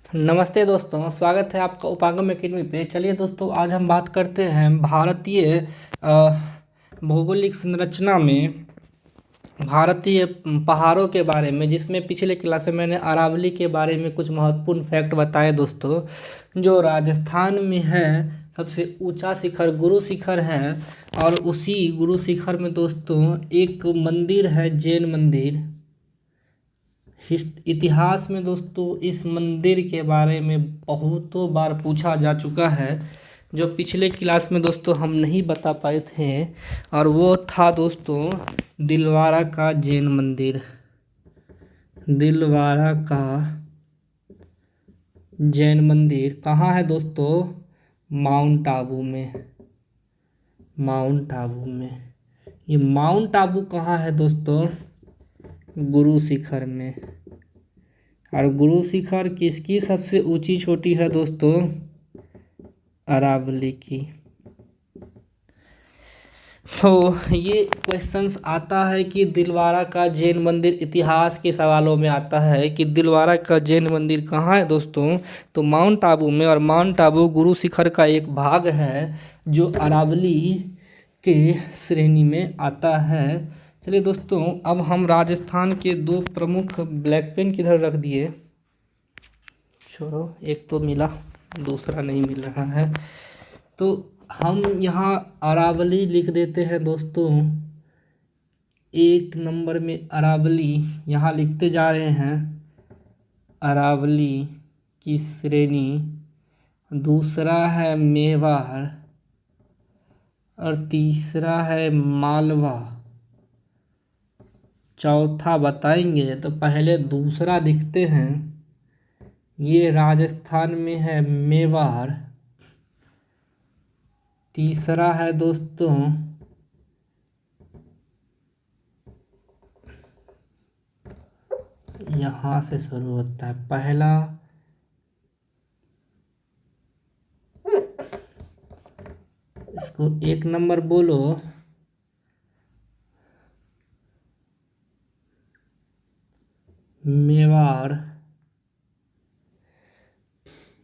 नमस्ते दोस्तों, स्वागत है आपका उपागम एकेडमी पे। चलिए दोस्तों, आज हम बात करते हैं भारतीय भौगोलिक संरचना में भारतीय पहाड़ों के बारे में, जिसमें पिछले क्लास में मैंने अरावली के बारे में कुछ महत्वपूर्ण फैक्ट बताए दोस्तों। जो राजस्थान में है सबसे ऊंचा शिखर गुरु शिखर है, और उसी गुरु शिखर में दोस्तों एक मंदिर है, जैन मंदिर। इतिहास में दोस्तों इस मंदिर के बारे में बहुतों बार पूछा जा चुका है, जो पिछले क्लास में दोस्तों हम नहीं बता पाए थे। और वो था दोस्तों दिलवारा का जैन मंदिर। दिलवारा का जैन मंदिर कहाँ है दोस्तों? माउंट आबू में। माउंट आबू में। ये माउंट आबू कहाँ है दोस्तों? गुरु शिखर में। और गुरु शिखर किसकी सबसे ऊंची चोटी है दोस्तों? अरावली की। तो ये क्वेश्चंस आता है कि दिलवारा का जैन मंदिर, इतिहास के सवालों में आता है कि दिलवारा का जैन मंदिर कहाँ है दोस्तों? तो माउंट आबू में। और माउंट आबू गुरु शिखर का एक भाग है जो अरावली के श्रेणी में आता है। चलिए दोस्तों, अब हम राजस्थान के दो प्रमुख, ब्लैक पेन किधर रख दिए, छोड़ो, एक तो मिला दूसरा नहीं मिल रहा है, तो हम यहाँ अरावली लिख देते हैं दोस्तों। एक नंबर में अरावली यहाँ लिखते जा रहे हैं, अरावली की श्रेणी। दूसरा है मेवाड़ और तीसरा है मालवा। चौथा बताएंगे तो पहले दूसरा लिखते हैं। ये राजस्थान में है मेवाड़। तीसरा है दोस्तों यहाँ से शुरू होता है पहला, इसको एक नंबर बोलो, मेवाड़।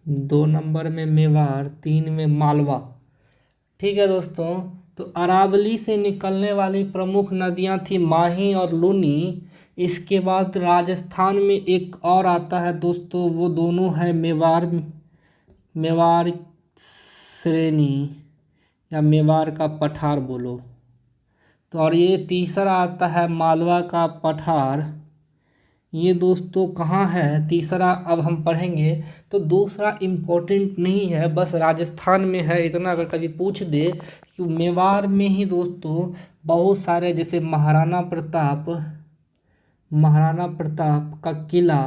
दो नंबर में मेवाड़, तीन में मालवा। ठीक है दोस्तों, तो अरावली से निकलने वाली प्रमुख नदियां थी माही और लूनी। इसके बाद राजस्थान में एक और आता है दोस्तों, वो दोनों है मेवाड़। मेवाड़ श्रेणी या मेवाड़ का पठार बोलो तो। और ये तीसरा आता है मालवा का पठार। ये दोस्तों कहाँ है तीसरा, अब हम पढ़ेंगे। तो दूसरा इम्पोर्टेंट नहीं है, बस राजस्थान में है इतना। अगर कभी पूछ दे कि मेवाड़ में ही दोस्तों बहुत सारे, जैसे महाराणा प्रताप का किला,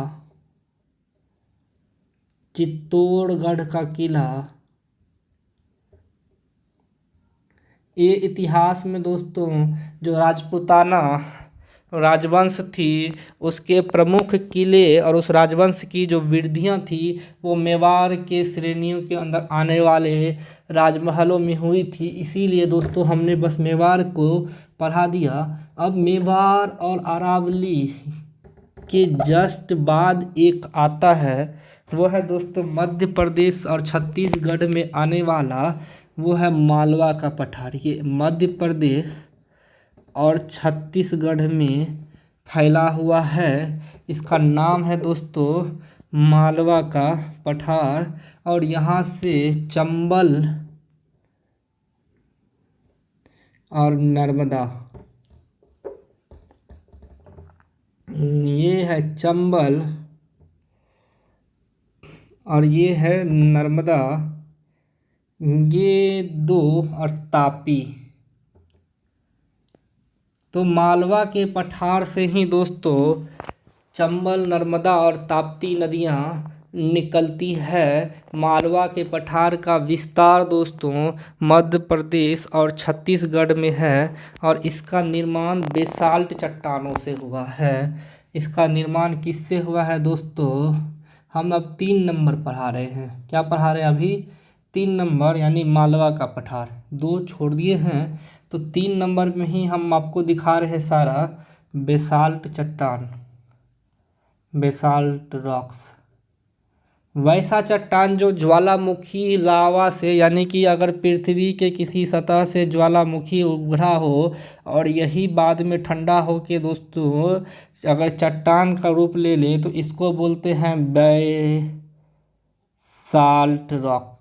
चित्तौड़गढ़ का किला, ये इतिहास में दोस्तों जो राजपूताना राजवंश थी उसके प्रमुख किले और उस राजवंश की जो वृद्धियां थी वो मेवाड़ के श्रेणियों के अंदर आने वाले राजमहलों में हुई थी। इसीलिए दोस्तों हमने बस मेवाड़ को पढ़ा दिया। अब मेवाड़ और अरावली के जस्ट बाद एक आता है, वो है दोस्तों मध्य प्रदेश और छत्तीसगढ़ में आने वाला, वो है मालवा का पठार। ये मध्य प्रदेश और छत्तीसगढ़ में फैला हुआ है। इसका नाम है दोस्तों मालवा का पठार। और यहाँ से चंबल और नर्मदा, ये है चंबल और ये है नर्मदा, ये दो, और तापी। तो मालवा के पठार से ही दोस्तों चंबल, नर्मदा और ताप्ती नदियाँ निकलती है। मालवा के पठार का विस्तार दोस्तों मध्य प्रदेश और छत्तीसगढ़ में है, और इसका निर्माण बेसाल्ट चट्टानों से हुआ है। इसका निर्माण किससे हुआ है दोस्तों? हम अब 3 नंबर पढ़ा रहे हैं। क्या पढ़ा रहे हैं अभी? 3 नंबर, यानी मालवा का पठार। 2 छोड़ दिए हैं, तो 3 नंबर में ही हम आपको दिखा रहे हैं सारा बेसाल्ट चट्टान, बेसाल्ट रॉक्स। वैसा चट्टान जो ज्वालामुखी लावा से, यानी कि अगर पृथ्वी के किसी सतह से ज्वालामुखी उभरा हो और यही बाद में ठंडा हो के दोस्तों अगर चट्टान का रूप ले ले तो इसको बोलते हैं बेसाल्ट रॉक।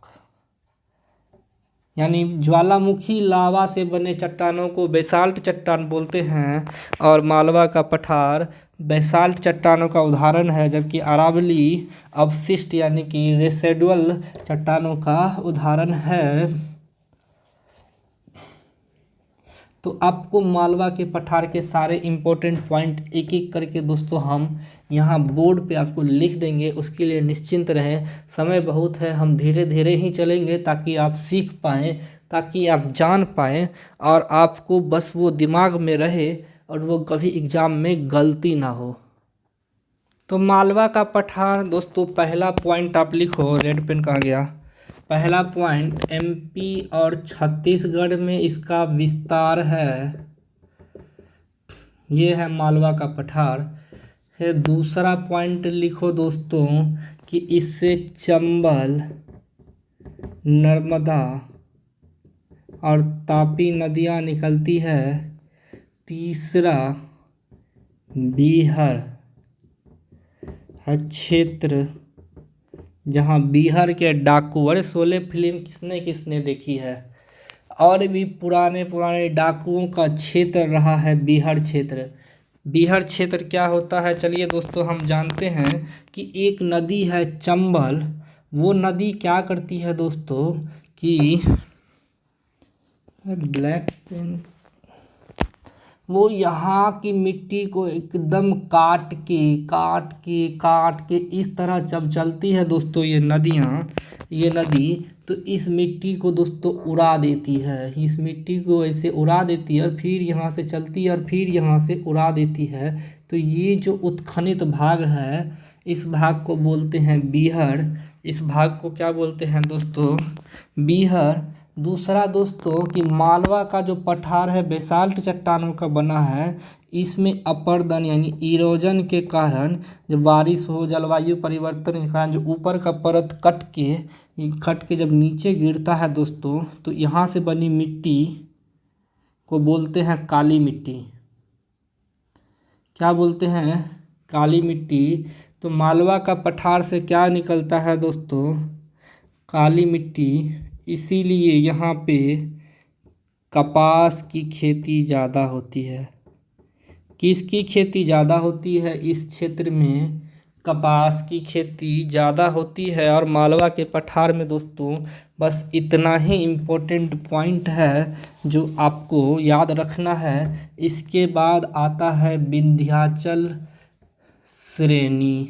यानी ज्वालामुखी लावा से बने चट्टानों को बेसाल्ट चट्टान बोलते हैं और मालवा का पठार बेसाल्ट चट्टानों का उदाहरण है, जबकि अरावली अवशिष्ट यानी कि रेसिडुअल चट्टानों का उदाहरण है। तो आपको मालवा के पठार के सारे इम्पोर्टेंट पॉइंट एक एक करके दोस्तों हम यहाँ बोर्ड पे आपको लिख देंगे, उसके लिए निश्चिंत रहें। समय बहुत है, हम धीरे धीरे ही चलेंगे ताकि आप सीख पाएँ, ताकि आप जान पाएँ और आपको बस वो दिमाग में रहे और वो कभी एग्ज़ाम में गलती ना हो। तो मालवा का पठार दोस्तों पहला पॉइंट आप लिखो, रेड पेन कहाँ गया। पहला पॉइंट एमपी और छत्तीसगढ़ में इसका विस्तार है, ये है मालवा का पठार है। दूसरा पॉइंट लिखो दोस्तों कि इससे चंबल, नर्मदा और तापी नदियाँ निकलती है। तीसरा बीहर है क्षेत्र, जहाँ बीहर के डाकू, अरे शोले फिल्म किसने किसने देखी है, और भी पुराने पुराने डाकुओं का क्षेत्र रहा है बीहर क्षेत्र। बीहर क्षेत्र क्या होता है, चलिए दोस्तों हम जानते हैं कि एक नदी है चंबल, वो नदी क्या करती है दोस्तों कि ब्लैक पेन, वो यहाँ की मिट्टी को एकदम काट के इस तरह जब चलती है दोस्तों ये नदी तो इस मिट्टी को दोस्तों उड़ा देती है, इस मिट्टी को ऐसे उड़ा देती है और फिर यहाँ से चलती है और फिर यहाँ से उड़ा देती है। तो ये जो उत्खनित भाग है इस भाग को बोलते हैं बीहर, इस भाग को क्या बोलते हैं दोस्तों, बीहर। दूसरा दोस्तों कि मालवा का जो पठार है बेसाल्ट चट्टानों का बना है, इसमें अपरदन यानी इरोजन के कारण जब बारिश हो, जलवायु परिवर्तन के कारण जो ऊपर का परत कट के जब नीचे गिरता है दोस्तों तो यहाँ से बनी मिट्टी को बोलते हैं काली मिट्टी। क्या बोलते हैं, काली मिट्टी। तो मालवा का पठार से क्या निकलता है दोस्तों, काली मिट्टी। इसीलिए यहाँ पे कपास की खेती ज़्यादा होती है। किसकी खेती ज़्यादा होती है, इस क्षेत्र में कपास की खेती ज़्यादा होती है। और मालवा के पठार में दोस्तों बस इतना ही इम्पोर्टेंट पॉइंट है जो आपको याद रखना है। इसके बाद आता है विंध्याचल श्रेणी,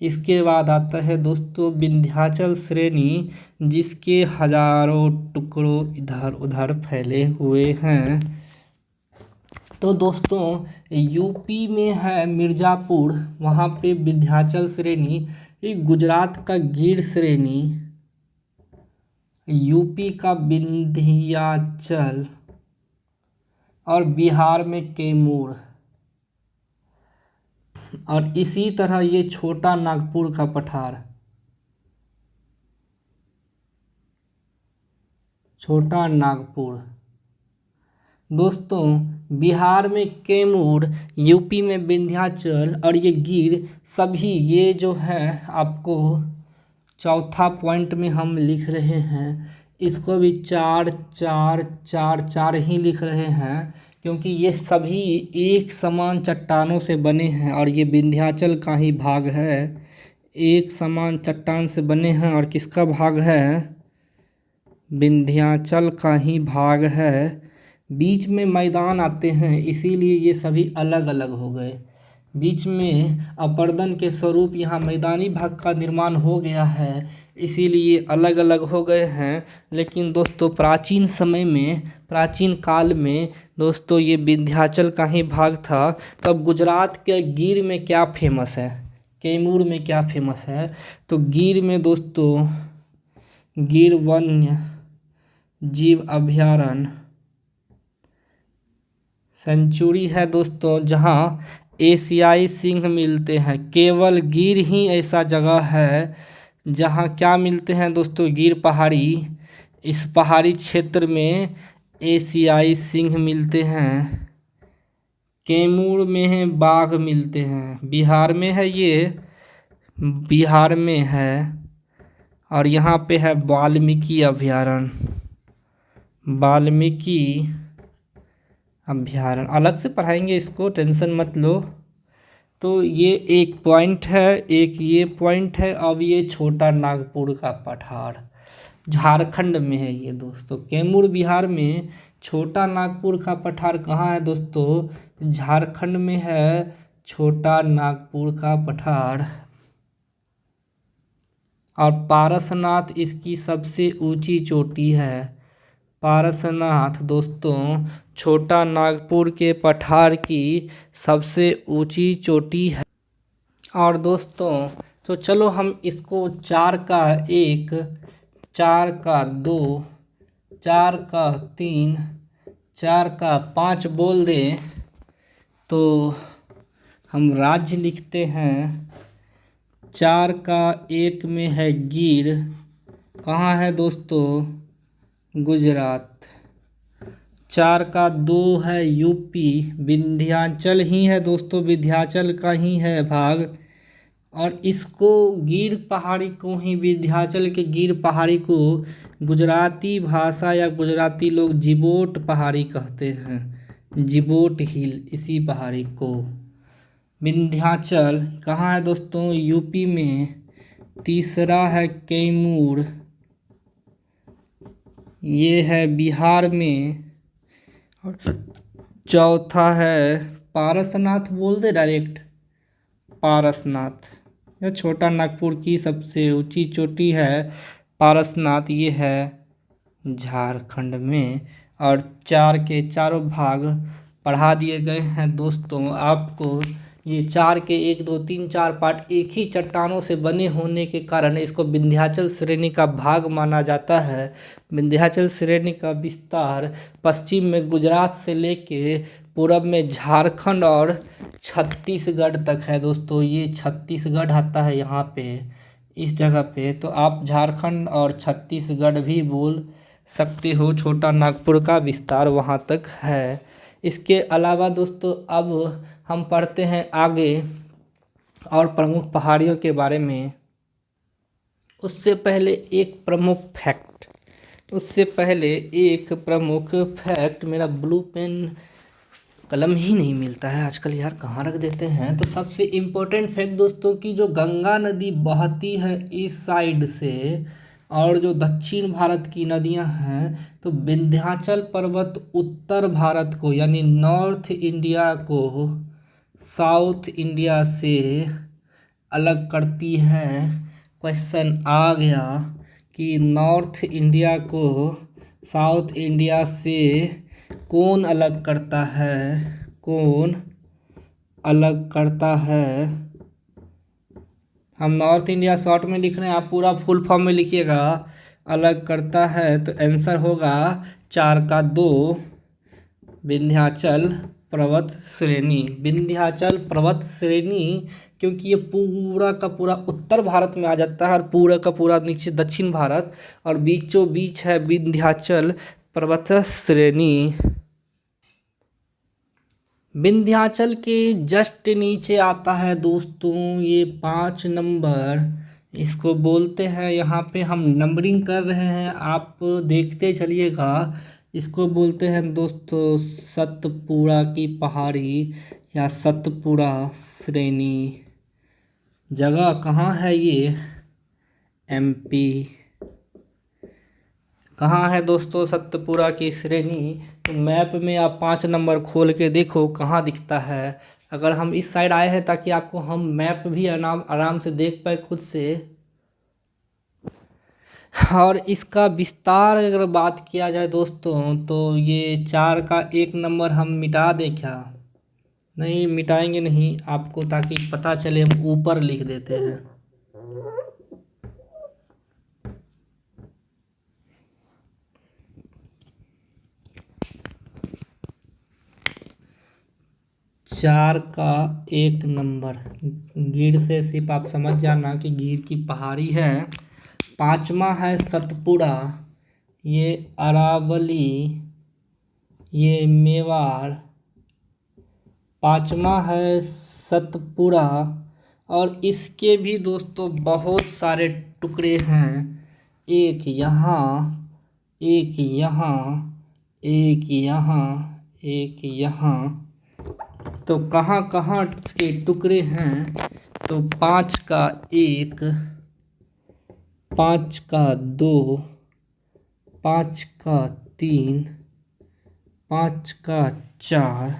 इसके बाद आता है दोस्तों विंध्याचल श्रेणी, जिसके हजारों टुकड़ों इधर उधर फैले हुए हैं। तो दोस्तों यूपी में है मिर्ज़ापुर, वहाँ पे विंध्याचल श्रेणी। ये गुजरात का गिर श्रेणी, यूपी का विंध्याचल और बिहार में कैमूर। और इसी तरह ये छोटा नागपुर का पठार, छोटा नागपुर। दोस्तों बिहार में कैमूर, यूपी में विंध्याचल और ये गिर, सभी ये जो है आपको चौथा पॉइंट में हम लिख रहे हैं, इसको भी 4 4 4 4 ही लिख रहे हैं क्योंकि ये सभी एक समान चट्टानों से बने हैं और ये विंध्याचल का ही भाग है। एक समान चट्टान से बने हैं और किसका भाग है, विंध्याचल का ही भाग है। बीच में मैदान आते हैं इसीलिए ये सभी अलग अलग हो गए। बीच में अपरदन के स्वरूप यहाँ मैदानी भाग का निर्माण हो गया है, इसीलिए अलग अलग हो गए हैं। लेकिन दोस्तों प्राचीन समय में, प्राचीन काल में दोस्तों ये विंध्याचल का ही भाग था। तब गुजरात के गिर में क्या फेमस है, कैमूर में क्या फेमस है, तो गिर में दोस्तों गिर वन्य जीव अभयारण्य सेंचुरी है दोस्तों, जहाँ एशियाई सिंह मिलते हैं। केवल गिर ही ऐसा जगह है जहाँ क्या मिलते हैं दोस्तों, गिर पहाड़ी। इस पहाड़ी क्षेत्र में एशियाई सिंह मिलते हैं। कैमूर में है बाघ मिलते हैं, बिहार में है ये, बिहार में है। और यहाँ पे है वाल्मीकि अभयारण्य, वाल्मीकि अभयारण्य। अलग से पढ़ाएंगे इसको, टेंशन मत लो। तो ये एक पॉइंट है, एक ये पॉइंट है। अब ये छोटा नागपुर का पठार झारखंड में है ये दोस्तों। कैमूर बिहार में, छोटा नागपुर का पठार कहाँ है दोस्तों, झारखंड में है छोटा नागपुर का पठार। और पारसनाथ इसकी सबसे ऊंची चोटी है। पारसनाथ दोस्तों छोटा नागपुर के पठार की सबसे ऊंची चोटी है। और दोस्तों तो चलो हम इसको 4 का 1, 4 का 2, 4 का 3, 4 का 5 बोल दें तो हम राज्य लिखते हैं। 4 का 1 में है गिर, कहाँ है दोस्तों, गुजरात। 4 का 2 है यूपी, विंध्याचल ही है दोस्तों, विंध्याचल का ही है भाग। और इसको गिर पहाड़ी को ही, विंध्याचल के गिर पहाड़ी को गुजराती भाषा या गुजराती लोग जिबोट पहाड़ी कहते हैं, जिबोट हिल इसी पहाड़ी को। विंध्याचल कहाँ है दोस्तों, यूपी में। तीसरा है कैमूर, ये है बिहार में। और चौथा है पारसनाथ, बोल दे डायरेक्ट, पारसनाथ। यह छोटा नागपुर की सबसे ऊंची चोटी है पारसनाथ, ये है झारखंड में। और 4 के चारों भाग पढ़ा दिए गए हैं दोस्तों आपको। ये 4 के 1, 2, 3, 4 पार्ट एक ही चट्टानों से बने होने के कारण इसको विंध्याचल श्रेणी का भाग माना जाता है। विंध्याचल श्रेणी का विस्तार पश्चिम में गुजरात से लेके पूरब में झारखंड और छत्तीसगढ़ तक है दोस्तों। ये छत्तीसगढ़ आता है यहाँ पे, इस जगह पे। तो आप झारखंड और छत्तीसगढ़ भी बोल सकते हो, छोटा नागपुर का विस्तार वहाँ तक है। इसके अलावा दोस्तों अब हम पढ़ते हैं आगे और प्रमुख पहाड़ियों के बारे में। उससे पहले एक प्रमुख फैक्ट, मेरा ब्लू पेन कलम ही नहीं मिलता है आजकल यार, कहाँ रख देते हैं। तो सबसे इम्पोर्टेंट फैक्ट दोस्तों की जो गंगा नदी बहती है इस साइड से, और जो दक्षिण भारत की नदियां हैं, तो विंध्याचल पर्वत उत्तर भारत को यानी नॉर्थ इंडिया को साउथ इंडिया से अलग करती है। क्वेश्चन आ गया कि नॉर्थ इंडिया को साउथ इंडिया से कौन अलग करता है, कौन अलग करता है। हम नॉर्थ इंडिया शॉर्ट में लिख रहे हैं, आप पूरा फुल फॉर्म में लिखिएगा। अलग करता है तो आंसर होगा 4 का 2, विंध्याचल पर्वत श्रेणी। विंध्याचल पर्वत श्रेणी क्योंकि ये पूरा का पूरा उत्तर भारत में आ जाता है और पूरा का पूरा नीचे दक्षिण भारत, और बीचों बीच है विंध्याचल पर्वत श्रेणी। विंध्याचल के जस्ट नीचे आता है दोस्तों ये 5 नंबर, इसको बोलते हैं, यहाँ पे हम नंबरिंग कर रहे हैं, आप देखते चलिएगा। इसको बोलते हैं दोस्तों सतपुड़ा की पहाड़ी या सतपुड़ा श्रेणी। जगह कहाँ है ये, एमपी। कहाँ है दोस्तों सतपुड़ा की श्रेणी, तो मैप में आप 5 नंबर खोल के देखो कहाँ दिखता है। अगर हम इस साइड आए हैं ताकि आपको हम मैप भी आराम से देख पाए खुद से। और इसका विस्तार अगर बात किया जाए दोस्तों, तो ये 4 का 1 नंबर हम मिटा दें क्या, नहीं मिटाएंगे नहीं आपको, ताकि पता चले, हम ऊपर लिख देते हैं। 4 का 1 नंबर। गीर से सिर्फ आप समझ जाना कि गीर की पहाड़ी है। 5वां है सतपुड़ा, ये अरावली, ये मेवाड़। 5वां है सतपुड़ा और इसके भी दोस्तों बहुत सारे टुकड़े हैं। एक यहाँ, एक यहाँ, एक यहाँ, एक यहाँ। तो कहाँ कहाँ के टुकड़े हैं? तो 5 का 1, 5 का 2, 5 का 3, 5 का 4।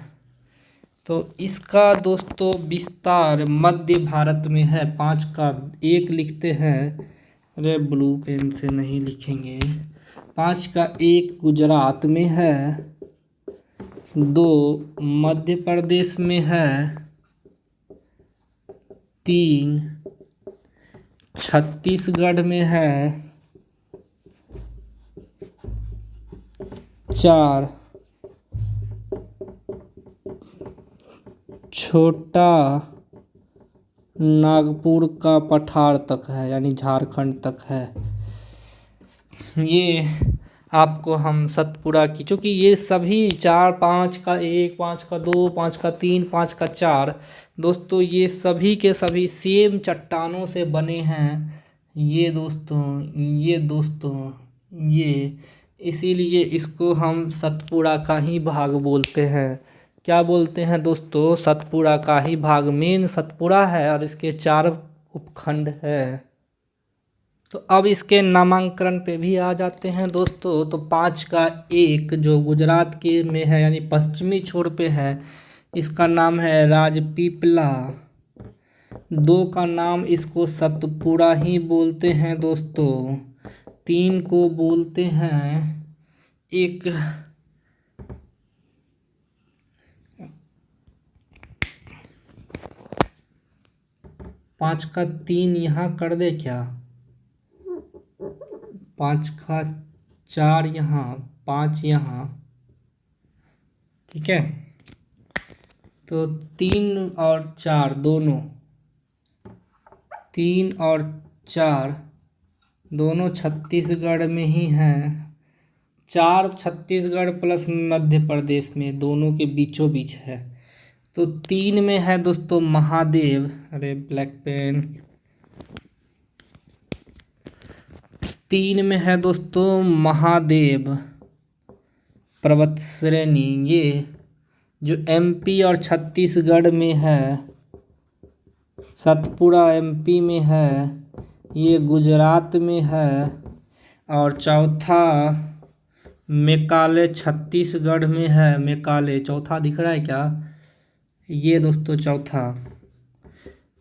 तो इसका दोस्तों विस्तार मध्य भारत में है। 5 का 1 लिखते हैं, अरे ब्लू पेन से नहीं लिखेंगे। 5 का 1 गुजरात में है, 2 मध्य प्रदेश में है, 3 छत्तीसगढ़ में है, 4 छोटा नागपुर का पठार तक है, यानी झारखंड तक है। ये आपको हम सतपुड़ा की, चूँकि ये सभी 4, 5 का 1, 5 का 2, 5 का 3, 5 का 4 दोस्तों ये सभी के सभी सेम चट्टानों से बने हैं। ये दोस्तों ये इसीलिए इसको हम सतपुड़ा का ही भाग बोलते हैं। क्या बोलते हैं दोस्तों? सतपुड़ा का ही भाग। मेन सतपुड़ा है और इसके 4 उपखंड है। तो अब इसके नामांकन पे भी आ जाते हैं दोस्तों। तो 5 का 1 जो गुजरात के में है, यानी पश्चिमी छोर पे है, इसका नाम है राजपीपला। 2 का नाम इसको सतपुड़ा ही बोलते हैं दोस्तों। 3 को बोलते हैं एक 5 का 3 यहाँ कर दे क्या? 5 का 4 यहाँ, 5 यहाँ, ठीक है। तो 3 और 4 दोनों, 3 और 4 दोनों छत्तीसगढ़ में ही हैं। 4 छत्तीसगढ़ प्लस मध्य प्रदेश में, दोनों के बीचों बीच है। तो 3 में है दोस्तों महादेव, अरे ब्लैक पेन। 3 में है दोस्तों महादेव पर्वत श्रेणी। ये जो एमपी और छत्तीसगढ़ में है, सतपुड़ा एमपी में है, ये गुजरात में है, और चौथा मेकाले छत्तीसगढ़ में है। मेकाले चौथा दिख रहा है क्या? ये दोस्तों चौथा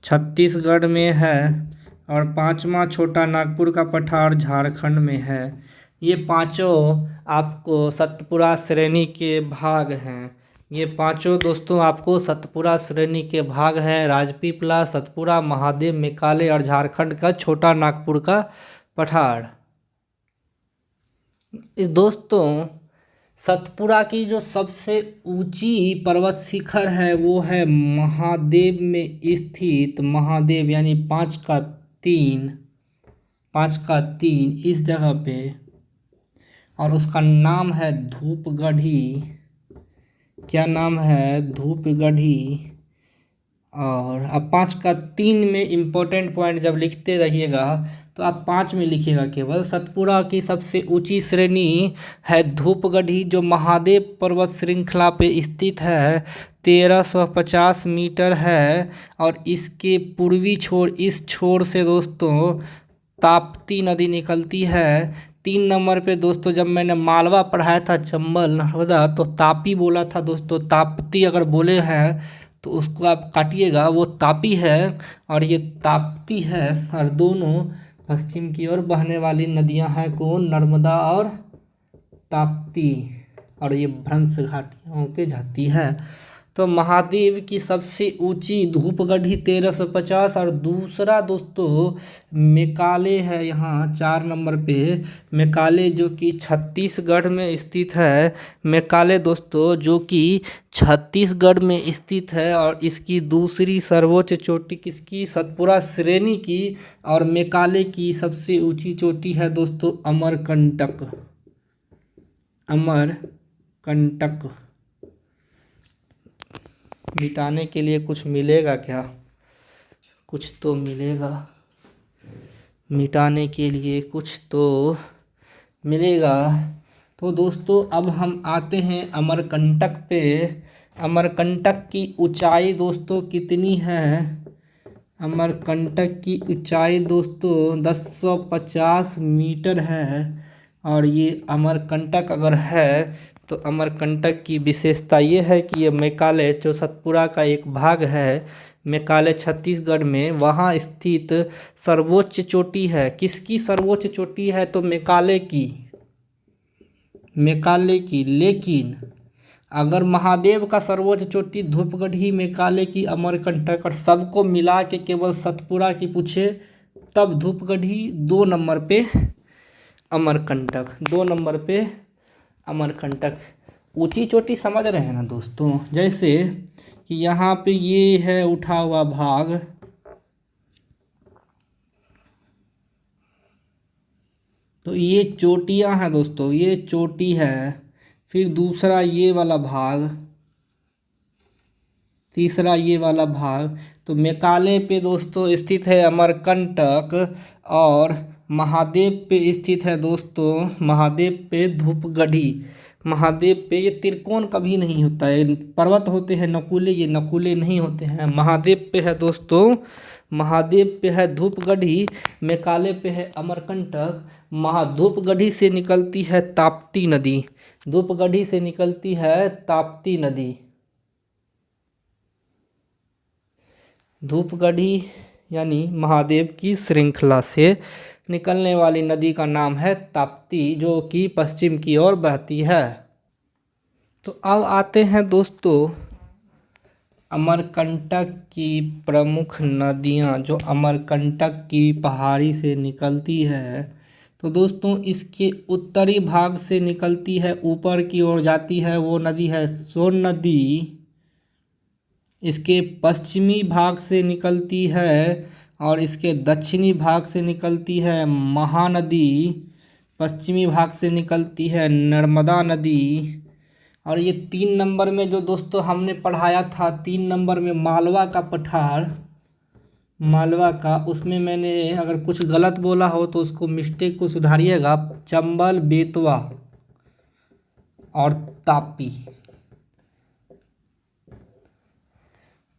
छत्तीसगढ़ में है, और 5वां छोटा नागपुर का पठार झारखंड में है। ये पांचों आपको सतपुड़ा श्रेणी के भाग हैं। ये पांचों दोस्तों आपको सतपुड़ा श्रेणी के भाग हैं। राजपीपला, सतपुड़ा, महादेव, मेकाले और झारखंड का छोटा नागपुर का पठार। इस दोस्तों सतपुड़ा की जो सबसे ऊंची पर्वत शिखर है वो है महादेव में स्थित महादेव, यानी 5 का 3, 5 का 3 इस जगह पे, और उसका नाम है धूपगढ़ी। क्या नाम है? धूपगढ़ी। और अब 5 का 3 में इम्पोर्टेंट पॉइंट जब लिखते रहिएगा तो आप 5 में लिखिएगा केवल। सतपुड़ा की सबसे ऊंची श्रेणी है धूपगढ़ी, जो महादेव पर्वत श्रृंखला पे स्थित है। 1350 मीटर है, और इसके पूर्वी छोर, इस छोर से दोस्तों ताप्ती नदी निकलती है। 3 नंबर पे दोस्तों जब मैंने मालवा पढ़ाया था, चंबल नर्मदा, तो तापी बोला था दोस्तों। ताप्ती अगर बोले हैं तो उसको आप काटिएगा, वो तापी है और ये ताप्ती है। और दोनों पश्चिम की ओर बहने वाली नदियां हैं कौन? नर्मदा और ताप्ती, और ये भ्रंश घाटियों के जाती है। तो महादेव की सबसे ऊंची धूपगढ़ी 1350, और दूसरा दोस्तों मेकाले है यहाँ 4 नंबर पे। मेकाले जो कि छत्तीसगढ़ में स्थित है। मेकाले दोस्तों जो कि छत्तीसगढ़ में स्थित है, और इसकी दूसरी सर्वोच्च चोटी किसकी? सतपुड़ा श्रेणी की। और मेकाले की सबसे ऊंची चोटी है दोस्तों अमरकंटक। अमरकंटक मिटाने के लिए कुछ मिलेगा क्या? कुछ तो मिलेगा, मिटाने के लिए कुछ तो मिलेगा। तो दोस्तों अब हम आते हैं अमरकंटक पे। अमरकंटक की ऊंचाई दोस्तों कितनी है? अमरकंटक की ऊंचाई दोस्तों 1050 मीटर है। और ये अमरकंटक अगर है तो अमरकंटक की विशेषता ये है कि ये मेकाले जो सतपुड़ा का एक भाग है, मेकाले छत्तीसगढ़ में, वहाँ स्थित सर्वोच्च चोटी है। किसकी सर्वोच्च चोटी है? तो मेकाले की। मेकाले की। लेकिन अगर महादेव का सर्वोच्च चोटी धूपगढ़ी, मेकाले की, अमरकंटक और सबको मिला के केवल सतपुड़ा की पूछे तब धूपगढ़ी 2 नंबर पे, अमरकंटक 2 नंबर पे अमरकंटक। ऊंची चोटी समझ रहे हैं ना दोस्तों? जैसे कि यहाँ पे ये है उठा हुआ भाग, तो ये चोटियाँ हैं दोस्तों, ये चोटी है। फिर दूसरा ये वाला भाग, तीसरा ये वाला भाग। तो मेकाले पे दोस्तों स्थित है अमरकंटक, और महादेव पे स्थित है दोस्तों, महादेव पे धूपगढ़ी। महादेव पे ये त्रिकोण कभी नहीं होता है, पर्वत होते हैं नकुले, ये नकुले नहीं होते हैं। महादेव पे है दोस्तों, महादेव पे है धूपगढ़ी, मेकाले पे है अमरकंटक। धूपगढ़ी से निकलती है ताप्ती नदी, धूपगढ़ी से निकलती है ताप्ती नदी। धूपगढ़ी यानी महादेव की श्रृंखला से निकलने वाली नदी का नाम है ताप्ती, जो कि पश्चिम की ओर बहती है। तो अब आते हैं दोस्तों अमरकंटक की प्रमुख नदियां, जो अमरकंटक की पहाड़ी से निकलती है। तो दोस्तों इसके उत्तरी भाग से निकलती है, ऊपर की ओर जाती है, वो नदी है सोन नदी। इसके पश्चिमी भाग से निकलती है, और इसके दक्षिणी भाग से निकलती है महानदी। पश्चिमी भाग से निकलती है नर्मदा नदी। और ये 3 नंबर में जो दोस्तों हमने पढ़ाया था, 3 नंबर में मालवा का पठार, मालवा का, उसमें मैंने अगर कुछ गलत बोला हो तो उसको मिस्टेक को सुधारिएगा। चंबल, बेतवा और तापी।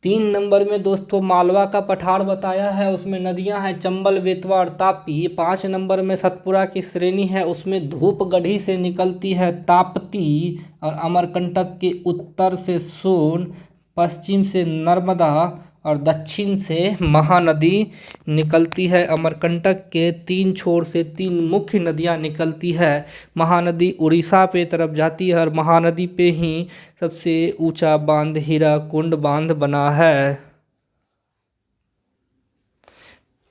3 नंबर में दोस्तों मालवा का पठार बताया है, उसमें नदियां हैं चंबल, बेतवा और तापी। 5 नंबर में सतपुड़ा की श्रेणी है, उसमें धूपगढ़ी से निकलती है ताप्ती, और अमरकंटक के उत्तर से सोन, पश्चिम से नर्मदा और दक्षिण से महानदी निकलती है। अमरकंटक के 3 छोर से 3 मुख्य नदियां निकलती है। महानदी उड़ीसा पे तरफ जाती है, और महानदी पे ही सबसे ऊंचा बांध हीराकुंड बांध बना है।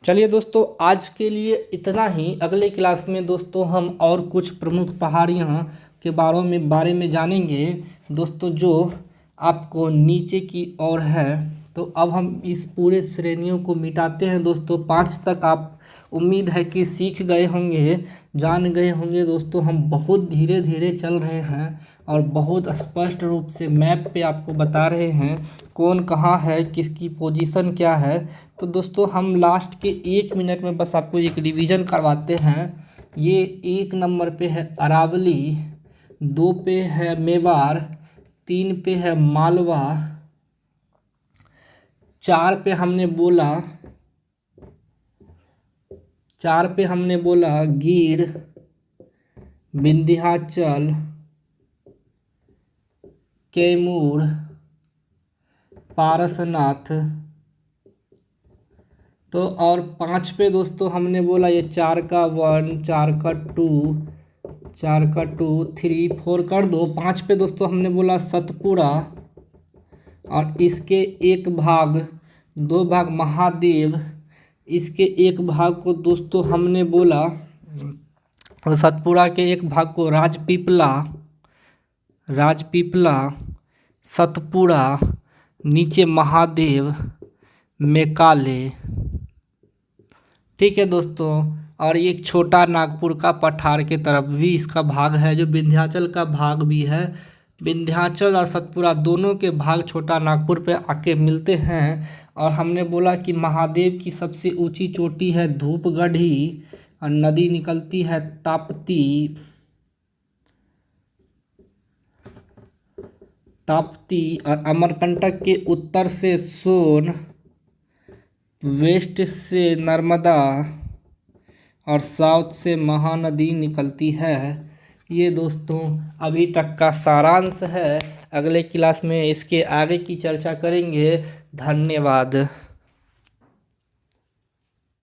चलिए दोस्तों आज के लिए इतना ही। अगले क्लास में दोस्तों हम और कुछ प्रमुख पहाड़ियाँ के बारे में जानेंगे दोस्तों, जो आपको नीचे की ओर है। तो अब हम इस पूरे श्रेणियों को मिटाते हैं दोस्तों। 5 तक आप उम्मीद है कि सीख गए होंगे, जान गए होंगे दोस्तों। हम बहुत धीरे धीरे चल रहे हैं और बहुत स्पष्ट रूप से मैप पे आपको बता रहे हैं कौन कहाँ है, किसकी पोजीशन क्या है। तो दोस्तों हम लास्ट के 1 मिनट में बस आपको एक रिवीजन करवाते हैं। ये 1 नंबर पे है अरावली, 2 पे है मेवाड़, 3 पे है मालवा, 4 पे हमने बोला गिर, विंध्याचल, कैमूर, पारसनाथ। तो और 5 पे दोस्तों हमने बोला ये 4 का 1, 4 का 2, 3, 4 कर दो। 5 पे दोस्तों हमने बोला सतपुड़ा, और इसके एक भाग, दो भाग महादेव, इसके एक भाग को दोस्तों हमने बोला, और सतपुड़ा के एक भाग को राजपीपला, सतपुड़ा, नीचे महादेव, मेकाले। ठीक है दोस्तों। और ये छोटा नागपुर का पठार के तरफ भी इसका भाग है, जो विंध्याचल का भाग भी है। विंध्याचल और सतपुड़ा दोनों के भाग छोटा नागपुर पे आके मिलते हैं। और हमने बोला कि महादेव की सबसे ऊंची चोटी है धूपगढ़ी, और नदी निकलती है ताप्ती, और अमरकंटक के उत्तर से सोन, वेस्ट से नर्मदा और साउथ से महानदी निकलती है। ये दोस्तों अभी तक का सारांश है। अगले क्लास में इसके आगे की चर्चा करेंगे। धन्यवाद।